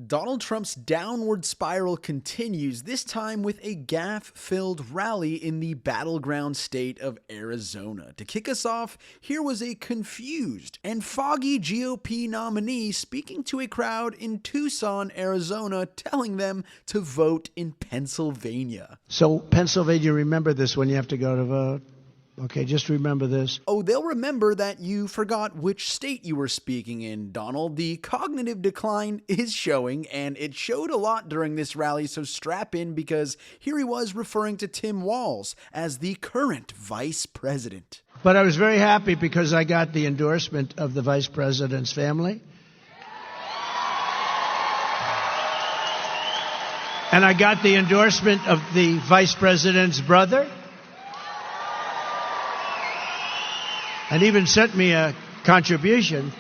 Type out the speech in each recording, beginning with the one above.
Donald Trump's downward spiral continues, this time with a gaffe-filled rally in the battleground state of Arizona. To kick us off, here was a confused and foggy GOP nominee speaking to a crowd in Tucson, Arizona, telling them to vote in Pennsylvania. So, Pennsylvania, remember this when you have to go to vote. Okay, just remember this. Oh, they'll remember that you forgot which state you were speaking in, Donald. The cognitive decline is showing, and it showed a lot during this rally, so strap in because here he was referring to Tim Walz as the current vice president. But I was very happy because I got the endorsement of the vice president's family. And I got the endorsement of the vice president's brother. And even sent me a contribution.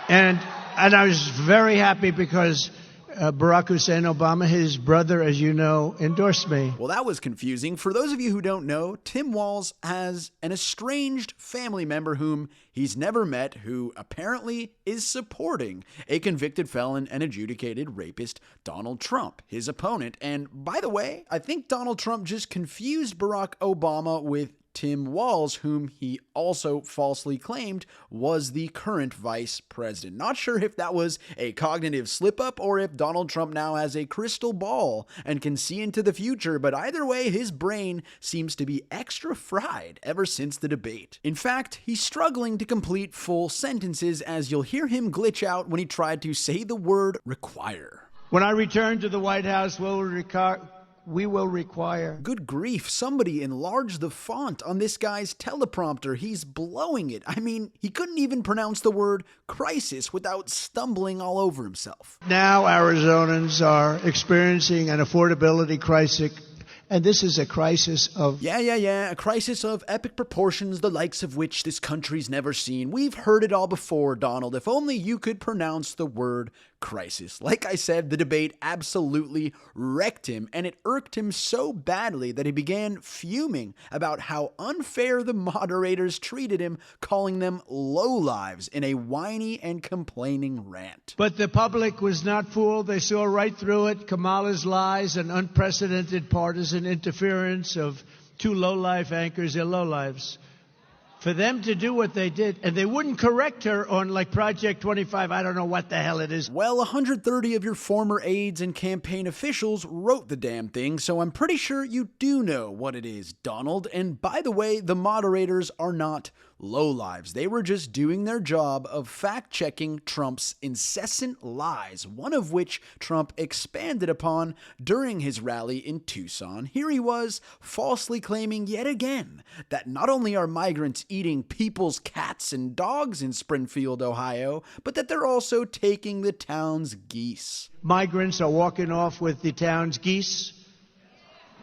And I was very happy because Barack Hussein Obama, his brother, as you know, endorsed me. Well, that was confusing. For those of you who don't know, Tim Walz has an estranged family member whom he's never met, who apparently is supporting a convicted felon and adjudicated rapist, Donald Trump, his opponent. And by the way, I think Donald Trump just confused Barack Obama with Tim Walz, whom he also falsely claimed was the current vice president. Not sure if that was a cognitive slip-up or if Donald Trump now has a crystal ball and can see into the future, but either way, his brain seems to be extra fried ever since the debate. In fact, he's struggling to complete full sentences, as you'll hear him glitch out when he tried to say the word require. When I return to the White House, we will require. Good grief, somebody enlarge the font on this guy's teleprompter. He's blowing it. I mean, he couldn't even pronounce the word crisis without stumbling all over himself. Now Arizonans are experiencing an affordability crisis. And this is a crisis of... Yeah, a crisis of epic proportions, the likes of which this country's never seen. We've heard it all before, Donald. If only you could pronounce the word crisis. Like I said, the debate absolutely wrecked him, and it irked him so badly that he began fuming about how unfair the moderators treated him, calling them lowlives in a whiny and complaining rant. But the public was not fooled. They saw right through it. Kamala's lies and unprecedented partisan interference of two low-life anchors. They're lowlives. For them to do what they did, and they wouldn't correct her on like Project 25, I don't know what the hell it is. Well, 130 of your former aides and campaign officials wrote the damn thing, so I'm pretty sure you do know what it is, Donald. And by the way, the moderators are not lowlives. They were just doing their job of fact-checking Trump's incessant lies, one of which Trump expanded upon during his rally in Tucson. Here he was, falsely claiming yet again that not only are migrants eating people's cats and dogs in Springfield, Ohio, but that they're also taking the town's geese. Migrants are walking off with the town's geese.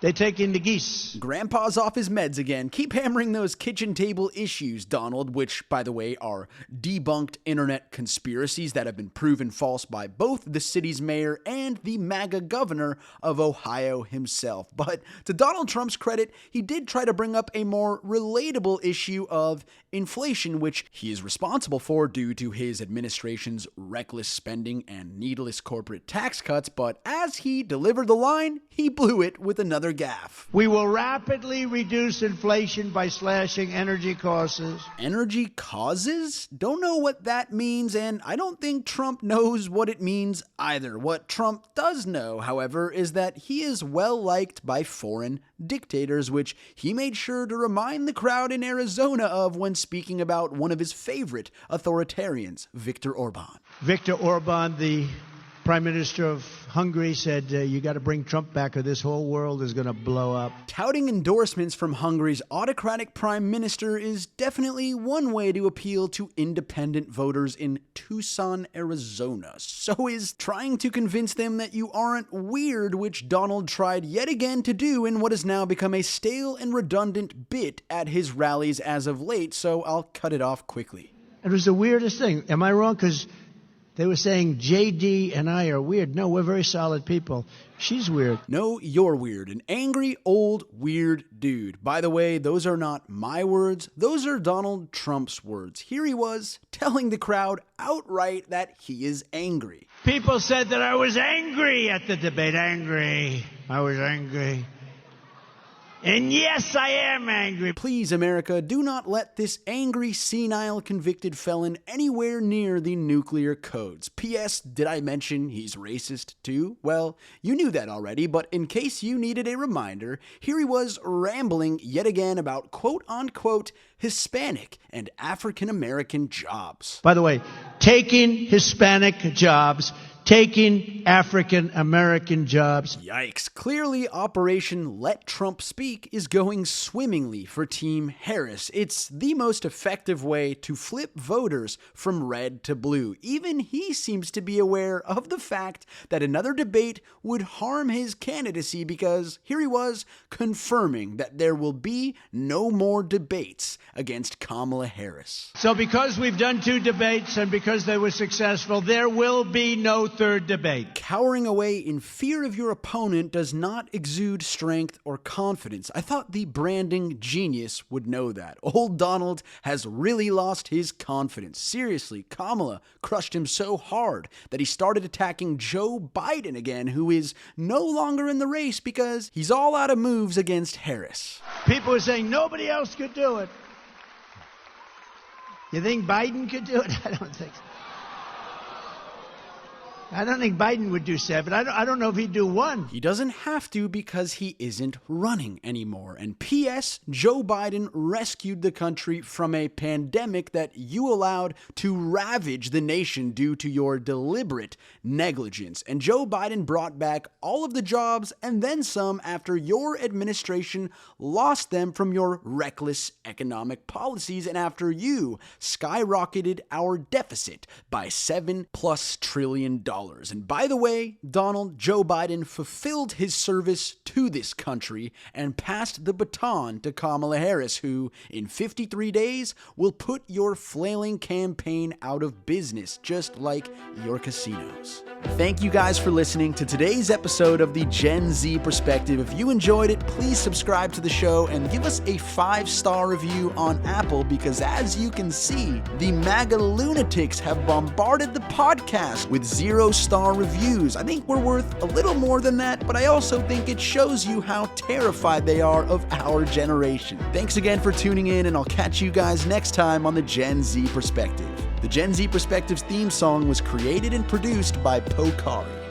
They take in the geese. Grandpa's off his meds again. Keep hammering those kitchen table issues, Donald, which, by the way, are debunked internet conspiracies that have been proven false by both the city's mayor and the MAGA governor of Ohio himself. But to Donald Trump's credit, he did try to bring up a more relatable issue of inflation, which he is responsible for due to his administration's reckless spending and needless corporate tax cuts. But as he delivered the line, he blew it with another gaffe. We will rapidly reduce inflation by slashing energy costs. Energy causes? Don't know what that means, and I don't think Trump knows what it means either. What Trump does know, however, is that he is well liked by foreign dictators, which he made sure to remind the crowd in Arizona of when speaking about one of his favorite authoritarians, Viktor Orban. Viktor Orban, the Prime Minister of Hungary, said, you got to bring Trump back or this whole world is going to blow up. Touting endorsements from Hungary's autocratic prime minister is definitely one way to appeal to independent voters in Tucson, Arizona. So is trying to convince them that you aren't weird, which Donald tried yet again to do in what has now become a stale and redundant bit at his rallies as of late, so I'll cut it off quickly. It was the weirdest thing. Am I wrong? Because They were saying JD and I are weird. No, we're very solid people. She's weird. No, you're weird. An angry, old, weird dude. By the way, those are not my words. Those are Donald Trump's words. Here he was telling the crowd outright that he is angry. People said that I was angry at the debate. Angry. I was angry. And yes, I am angry. Please, America, do not let this angry, senile, convicted felon anywhere near the nuclear codes. P.S. Did I mention he's racist too? Well, you knew that already, but in case you needed a reminder, here he was rambling yet again about quote-unquote Hispanic and African-American jobs. By the way, taking Hispanic jobs, taking African-American jobs. Yikes. Clearly, Operation Let Trump Speak is going swimmingly for Team Harris. It's the most effective way to flip voters from red to blue. Even he seems to be aware of the fact that another debate would harm his candidacy because here he was confirming that there will be no more debates against Kamala Harris. So because we've done 2 debates and because they were successful, there will be no third debate. Cowering away in fear of your opponent does not exude strength or confidence. I thought the branding genius would know that. Old Donald has really lost his confidence. Seriously, Kamala crushed him so hard that he started attacking Joe Biden again, who is no longer in the race because he's all out of moves against Harris. People are saying nobody else could do it. You think Biden could do it? I don't think so. I don't think Biden would do 7. I don't know if he'd do 1. He doesn't have to because he isn't running anymore. And P.S. Joe Biden rescued the country from a pandemic that you allowed to ravage the nation due to your deliberate negligence. And Joe Biden brought back all of the jobs and then some after your administration lost them from your reckless economic policies and after you skyrocketed our deficit by $7+ trillion. And by the way, Donald, Joe Biden fulfilled his service to this country and passed the baton to Kamala Harris, who, in 53 days, will put your flailing campaign out of business, just like your casinos. Thank you guys for listening to today's episode of the Gen Z Perspective. If you enjoyed it, please subscribe to the show and give us a 5-star review on Apple because, as you can see, the MAGA lunatics have bombarded the podcast with 0-star reviews. I think we're worth a little more than that, but I also think it shows you how terrified they are of our generation. Thanks again for tuning in, and I'll catch you guys next time on the Gen Z Perspective. The Gen Z Perspectives theme song was created and produced by Pokari.